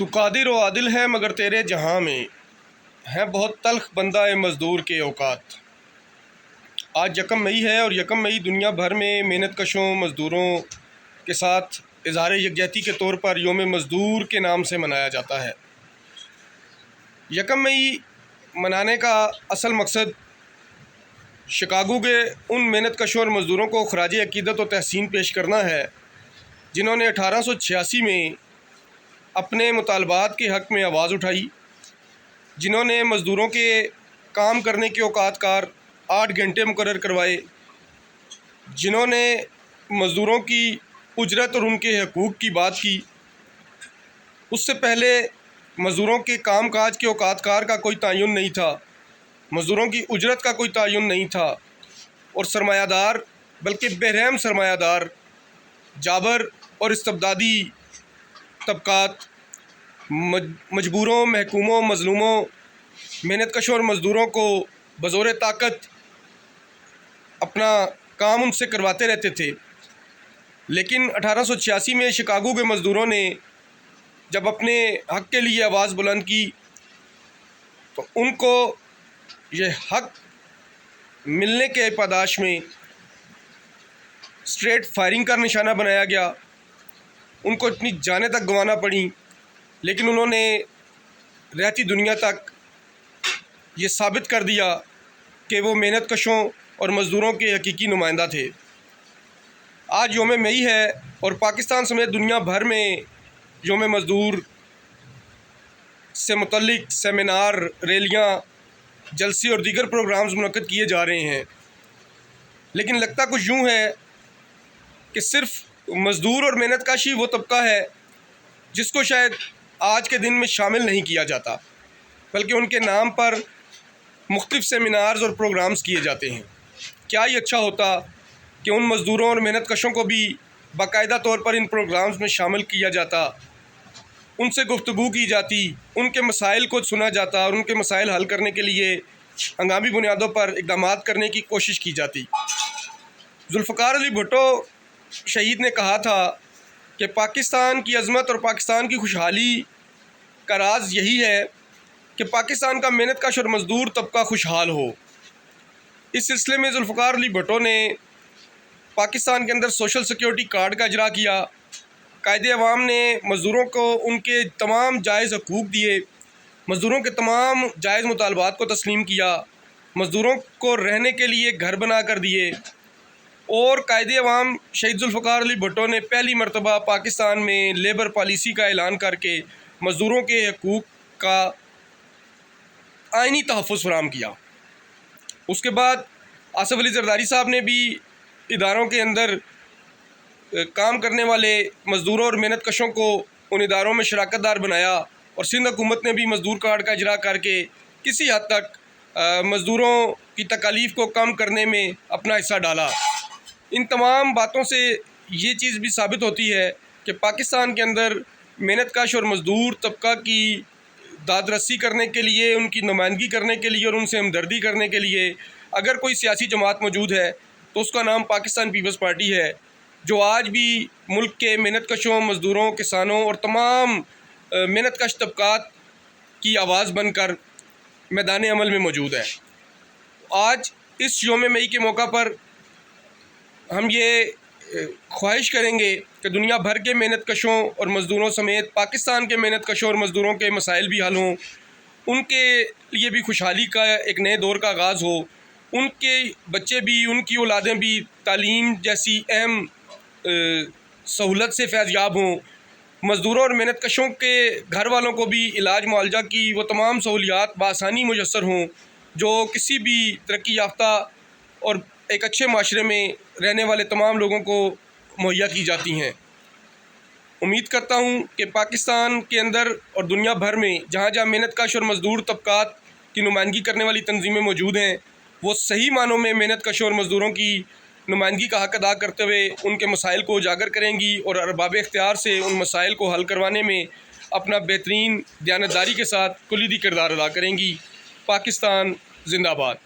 तू कादिर व आदिल है मगर तेरे जहाँ में है बहुत तल्ख बंदा ए मज़दूर के औकात। आज यकम मई है और यकम मई दुनिया भर में मेहनत कशों मज़दूरों के साथ इज़हार यकजहती के तौर पर योम मज़दूर के नाम से मनाया जाता है। यकम मई मनाने का असल मकसद शिकागो के उन मेहनत कशों और मज़दूरों को खराज अकीदत और तहसीन पेश करना है जिन्होंने 1886 में अपने मुतालबात के हक़ में आवाज़ उठाई, जिन्होंने मज़दूरों के काम करने के औकात कार 8 घंटे मुकर्रर करवाए, जिन्होंने मज़दूरों की उजरत और उनके हकूक़ की बात की। उससे पहले मज़दूरों के काम काज के औकात कार का कोई तयन नहीं था, मज़दूरों की उजरत का कोई तयन नहीं था और सरमायादार बल्कि बेरहम सरमायादार जाबर और इस्तबदादी तबकात मजबूरों, महकूमों, मज़लूमों, मेहनत कशों और मज़दूरों को बज़ोर ताकत अपना काम उनसे करवाते रहते थे। लेकिन 1886 में शिकागो के मज़दूरों ने जब अपने हक़ के लिए आवाज़ बुलंद की तो उनको ये हक़ मिलने के पादाश में स्ट्रेट फायरिंग का निशाना बनाया गया। उनको इतनी जानें तक गंवाना पड़ी, लेकिन उन्होंने रहती दुनिया तक ये साबित कर दिया कि वो मेहनत कशों और मज़दूरों के हकीकी नुमाइंदा थे। आज योम मई है और पाकिस्तान समेत दुनिया भर में योम मज़दूर से मुतल्लिक़ सेमिनार, रैलियाँ, जलसे और दीगर प्रोग्राम्स मुनक़्क़द किए जा रहे हैं। लेकिन लगता कुछ यूँ है कि सिर्फ़ मज़दूर और मेहनत कश वो तबका है जिसको शायद आज के दिन में शामिल नहीं किया जाता, बल्कि उनके नाम पर मुख्तलिफ़ सेमिनार्स और प्रोग्राम्स किए जाते हैं। क्या ये अच्छा होता कि उन मज़दूरों और मेहनत कशों को भी बाकायदा तौर पर इन प्रोग्राम्स में शामिल किया जाता, उनसे गुफ्तगू की जाती, उनके मसाइल को सुना जाता और उनके मसाइल हल करने के लिए हंगामी बुनियादों पर इक़दामात करने की कोशिश की जाती। जुल्फ़िकार अली भुट्टो शहीद ने कहा था कि पाकिस्तान की अज़मत और पाकिस्तान की खुशहाली का राज यही है कि पाकिस्तान का मेहनत कश और मज़दूर तबका खुशहाल हो। इस सिलसिले में जुल्फ़िकार अली भुट्टो ने पाकिस्तान के अंदर सोशल सिक्योरिटी कार्ड का इजरा किया। कायदे अवाम ने मज़दूरों को उनके तमाम जायज़ हकूक़ दिए, मज़दूरों के तमाम जायज़ मुतालबात को तस्लीम किया, मज़दूरों को रहने के लिए घर बना कर दिए और कायदे अवाम शहीद जुल्फ़िकार अली भुट्टो ने पहली मरतबा पाकिस्तान में लेबर पॉलिसी का ऐलान करके मज़दूरों के हकूक़ का आइनी तहफ़्फ़ुज़ फ़राहम किया। उसके बाद आसिफ़ अली ज़रदारी साहब ने भी इदारों के अंदर काम करने वाले मज़दूरों और मेहनत कशों को उन इदारों में शराकतदार बनाया और सिंध हुकूमत ने भी मज़दूर कार्ड का इजरा करके किसी हद तक मज़दूरों की तकालीफ़ को कम करने में अपना हिस्सा डाला। इन तमाम बातों से ये चीज़ भी साबित होती है कि पाकिस्तान के अंदर मेहनत कश और मज़दूर तबका की दाद रसी करने के लिए, उनकी नुमाइंदगी करने के लिए और उनसे हमदर्दी करने के लिए अगर कोई सियासी जमात मौजूद है तो उसका नाम पाकिस्तान पीपल्स पार्टी है, जो आज भी मुल्क के मेहनत कशों, मज़दूरों, किसानों और तमाम मेहनत कश तबकात की आवाज़ बनकर मैदान अमल में मौजूद है। आज इस योम मई के मौका पर हम ये ख्वाहिश करेंगे कि दुनिया भर के मेहनत कशों और मज़दूरों समेत पाकिस्तान के मेहनत कशों और मज़दूरों के मसाइल भी हल हों, उनके लिए भी खुशहाली का एक नए दौर का आगाज़ हो, उनके बच्चे भी, उनकी औलादें भी तालीम जैसी अहम सहूलत से फैज़याब हों, मज़दूरों और मेहनत कशों के घर वालों को भी इलाज मुआवजा की वो तमाम सहूलियात बआसानी मुयस्सर हों जो किसी भी तरक्की याफ्ता और एक अच्छे माशरे में रहने वाले तमाम लोगों को मुहैया की जाती हैं। उम्मीद करता हूँ कि पाकिस्तान के अंदर और दुनिया भर में जहाँ जहाँ मेहनत कश और मज़दूर तबकात की नुमाइंदगी करने वाली तंजीमें मौजूद हैं, वो सही मानों में मेहनत कशों और मज़दूरों की नुमाइंदगी का हक़ अदा करते हुए उनके मसाइल को उजागर करेंगी और अरबाब इख्तियार से उन मसाइल को हल करवाने में अपना बेहतरीन दयानतदारी के साथ कुलीदी किरदार अदा करेंगी। पाकिस्तान ज़िंदाबाद।